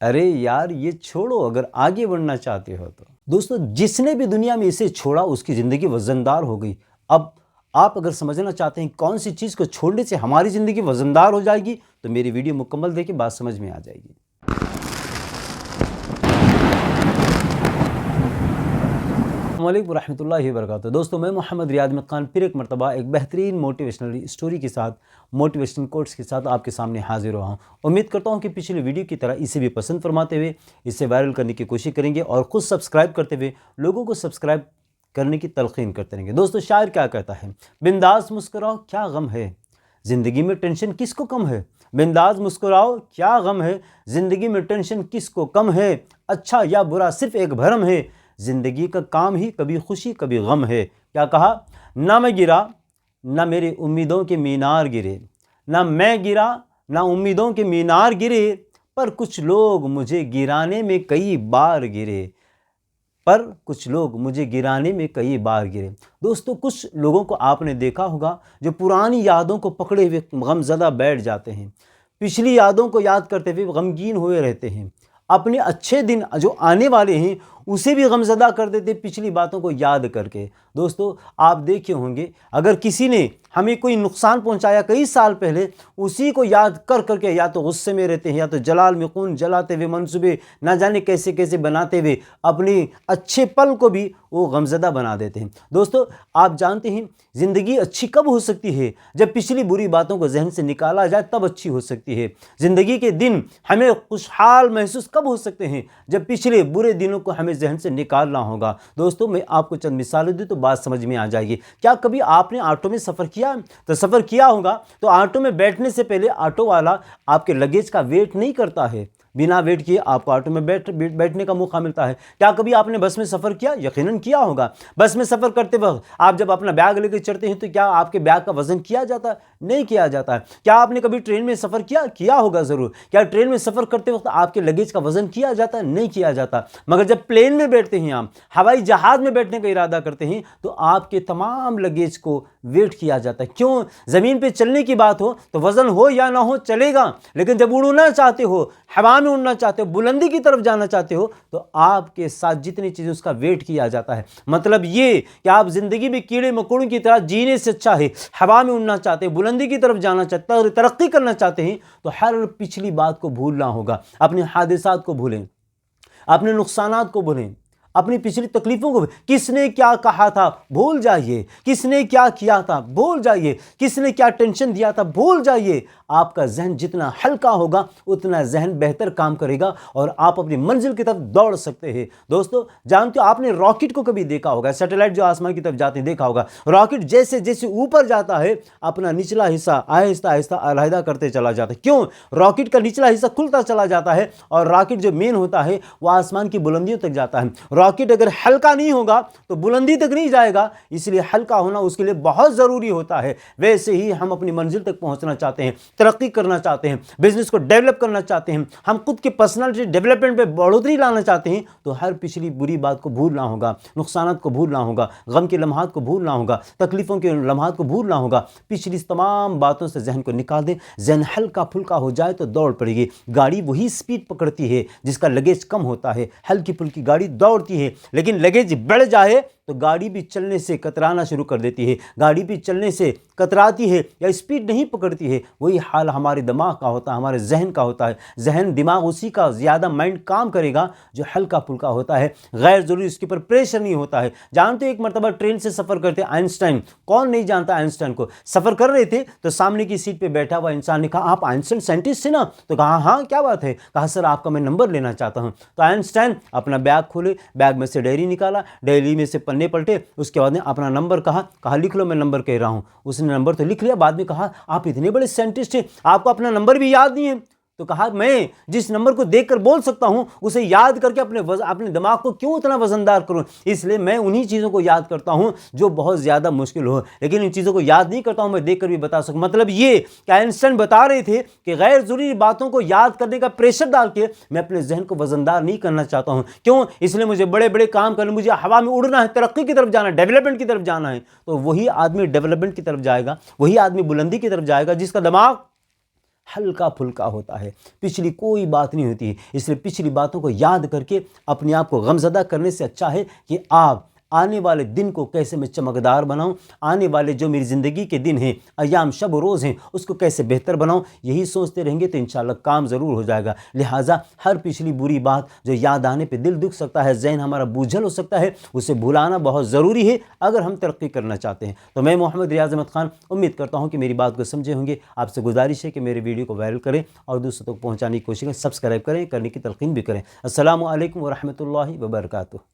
अरे यार ये छोड़ो, अगर आगे बढ़ना चाहते हो तो। दोस्तों, जिसने भी दुनिया में इसे छोड़ा उसकी ज़िंदगी वज़नदार हो गई। अब आप अगर समझना चाहते हैं कौन सी चीज़ को छोड़ने से हमारी ज़िंदगी वज़नदार हो जाएगी, तो मेरी वीडियो मुकम्मल देखिए, बात समझ में आ जाएगी। अस्सलामुअलैकुम रहमतुल्लाहि व बरकातहू। दोस्तों, मैं मोहम्मद रियाद खान फिर एक मरतबा एक बेहतरीन मोटिवेशनल स्टोरी के साथ, मोटिवेशनल कोट्स के साथ आपके सामने हाजिर हुआ हूँ। उम्मीद करता हूँ कि पिछली वीडियो की तरह इसे भी पसंद फरमाते हुए इसे वायरल करने की कोशिश करेंगे और ख़ुद सब्सक्राइब करते हुए लोगों को सब्सक्राइब करने की तलक़ीन करते रहेंगे। दोस्तों, शायर क्या कहता है? बिंदास मुस्कुराओ क्या गम है, ज़िंदगी में टेंशन किसको कम है। बिंदास मुस्कुराओ क्या गम है, ज़िंदगी में टेंशन किसको कम है। अच्छा या बुरा सिर्फ एक भरम है, ज़िंदगी का काम ही कभी खुशी कभी गम है। क्या कहा? ना मैं गिरा ना मेरे उम्मीदों के मीनार गिरे, ना मैं गिरा ना उम्मीदों के मीनार गिरे, पर कुछ लोग मुझे गिराने में कई बार गिरे, पर कुछ लोग मुझे गिराने में कई बार गिरे। दोस्तों, कुछ लोगों को आपने देखा होगा जो पुरानी यादों को पकड़े हुए गमज़दा बैठ जाते हैं, पिछली यादों को याद करते हुए गमगीन हुए रहते हैं, अपने अच्छे दिन जो आने वाले हैं उसे भी गमज़दा कर देते पिछली बातों को याद करके। दोस्तों, आप देखे होंगे अगर किसी ने हमें कोई नुकसान पहुंचाया कई साल पहले, उसी को याद कर करके या तो गुस्से में रहते हैं या तो जलाल में खून जलाते हुए मंसूबे ना जाने कैसे कैसे बनाते हुए अपने अच्छे पल को भी वो गमज़दा बना देते हैं। दोस्तों, आप जानते हैं ज़िंदगी अच्छी कब हो सकती है? जब पिछली बुरी बातों को जहन से निकाला जाए तब अच्छी हो सकती है। ज़िंदगी के दिन हमें खुशहाल महसूस कब हो सकते हैं? जब पिछले बुरे दिनों को हमें जहन से निकालना होगा। दोस्तों, मैं आपको चंद मिसालें दूं तो बात समझ में आ जाएगी। क्या कभी आपने ऑटो में सफ़र किया? तो सफ़र किया होगा तो ऑटो में बैठने से पहले ऑटो वाला आपके लगेज का वेट नहीं करता है, बिना वेट किए आपको ऑटो में बैठने का मौका मिलता है। क्या कभी आपने बस में सफ़र किया? यकीनन किया होगा। बस में सफ़र करते वक्त आप जब अपना बैग लेकर चढ़ते हैं तो क्या आपके बैग का वज़न किया जाता है? नहीं किया जाता है। क्या आपने कभी ट्रेन में सफ़र किया? किया होगा ज़रूर। क्या ट्रेन में सफ़र करते वक्त आपके लगेज का वज़न किया जाता है? नहीं किया जाता। मगर जब प्लेन में बैठते हैं, आप हवाई जहाज़ में बैठने का इरादा करते हैं तो आपके तमाम लगेज को वेट किया जाता है। क्यों? ज़मीन पर चलने की बात हो तो वज़न हो या ना हो चलेगा, लेकिन जब उड़ना चाहते हो, हवा में उड़ना चाहते हो, बुलंदी की तरफ जाना चाहते हो, तो आपके साथ जितनी चीज़ें उसका वेट किया जाता है। मतलब ये कि आप ज़िंदगी में कीड़े मकोड़ों की तरह जीने से अच्छा है हवा में उड़ना चाहते हैं, बुलंदी की तरफ जाना चाहते हैं, तरक्की करना चाहते हैं, तो हर पिछली बात को भूलना होगा। अपने हादिसात को भूलें, अपने नुकसानात को भूलें, अपनी पिछली तकलीफ़ों को। किसने क्या कहा था भूल जाइए, किसने क्या किया था भूल जाइए, किसने क्या टेंशन दिया था भूल जाइए। आपका जहन जितना हल्का होगा उतना जहन बेहतर काम करेगा और आप अपनी मंजिल की तरफ दौड़ सकते हैं। दोस्तों, जानते हो आपने रॉकेट को कभी देखा होगा, सैटेलाइट जो आसमान की तरफ जाते हैं देखा होगा। रॉकेट जैसे जैसे ऊपर जाता है अपना निचला हिस्सा आहिस्ता आहिस्ता अलहदा करते चला जाता है। क्यों? रॉकेट का निचला हिस्सा खुलता चला जाता है और रॉकेट जो मेन होता है वो आसमान की बुलंदियों तक जाता है। रॉकेट अगर हल्का नहीं होगा तो बुलंदी तक नहीं जाएगा, इसलिए हल्का होना उसके लिए बहुत ज़रूरी होता है। वैसे ही हम अपनी मंजिल तक पहुंचना चाहते हैं, तरक्की करना चाहते हैं, बिजनेस को डेवलप करना चाहते हैं, हम खुद की पर्सनालिटी डेवलपमेंट पे बढ़ोतरी लाना चाहते हैं, तो हर पिछली बुरी बात को भूलना होगा, नुकसानात को भूलना होगा, गम के लम्हात को भूलना होगा, तकलीफ़ों के लम्हात को भूलना होगा। पिछली तमाम बातों से जहन को निकाल दें। जहन हल्का फुल्का हो जाए तो दौड़ पड़ेगी। गाड़ी वही स्पीड पकड़ती है जिसका लगेज कम होता है। हल्की फुल्की गाड़ी दौड़ती है, लेकिन लगेज बढ़ जाए तो गाड़ी भी चलने से कतराना शुरू कर देती है, गाड़ी भी चलने से कतराती है या स्पीड नहीं पकड़ती है। वही हाल हमारे दिमाग का होता है, हमारे जहन का होता है। जहन दिमाग उसी का ज़्यादा माइंड काम करेगा जो हल्का फुल्का होता है, गैर ज़रूरी उसके ऊपर प्रेशर नहीं होता है। जानते हो, एक मरतबा ट्रेन से सफ़र करते आइंस्टाइन, कौन नहीं जानता आइंस्टाइन को। सफ़र कर रहे थे तो सामने की सीट पर बैठा हुआ इंसान ने कहा, आप आइंस्टाइन साइंटिस्ट है ना? तो कहा हाँ, क्या बात है? कहा सर आपका मैं नंबर लेना चाहता हूँ। तो आइंस्टाइन अपना बैग खोले, बैग में से डायरी निकाला, डायरी में से पन्ने पलटे, उसके बाद ने अपना नंबर कहा लिख लो, मैं नंबर कह रहा हूं। उसने नंबर तो लिख लिया, बाद में कहा आप इतने बड़े साइंटिस्ट हैं, आपको अपना नंबर भी याद नहीं है? तो कहा मैं जिस नंबर को देखकर बोल सकता हूं उसे याद करके अपने दिमाग को क्यों इतना वजनदार करूं, इसलिए मैं उन्हीं चीज़ों को याद करता हूं जो बहुत ज़्यादा मुश्किल हो, लेकिन इन चीज़ों को याद नहीं करता हूं, मैं देखकर भी बता सकूं। मतलब ये कि आइंस्टाइन बता रहे थे कि गैर ज़रूरी बातों को याद करने का प्रेशर डाल के मैं अपने जहन को वजनदार नहीं करना चाहता हूँ। क्यों? इसलिए मुझे बड़े बड़े काम करने, मुझे हवा में उड़ना है, तरक्की की तरफ जाना है, डेवलपमेंट की तरफ जाना है। तो वही आदमी डेवलपमेंट की तरफ जाएगा, वही आदमी बुलंदी की तरफ जाएगा जिसका दिमाग ہلکا پھلکا ہوتا ہے، پچھلی کوئی بات نہیں ہوتی ہے، اس لیے پچھلی باتوں کو یاد کر کے اپنے آپ کو غمزدہ کرنے سے اچھا ہے کہ آپ آنے والے دن کو کیسے میں چمکدار بناؤں، آنے والے جو میری زندگی کے دن ہیں، ایام شب و روز ہیں، اس کو کیسے بہتر بناؤں، یہی سوچتے رہیں گے تو انشاءاللہ کام ضرور ہو جائے گا۔ لہٰذا ہر پچھلی بری بات جو یاد آنے پہ دل دکھ سکتا ہے، ذہن ہمارا بوجھل ہو سکتا ہے، اسے بھلانا بہت ضروری ہے اگر ہم ترقی کرنا چاہتے ہیں۔ تو میں محمد ریاض احمد خان امید کرتا ہوں کہ میری بات کو سمجھے ہوں گے۔ آپ سے گزارش ہے کہ میرے ویڈیو کو وائرل کریں اور دوسروں تک پہنچانے کی کوشش کریں، سبسکرائب کریں، کرنے کی تلقین بھی کریں۔ السلام علیکم ورحمۃ اللہ وبرکاتہ۔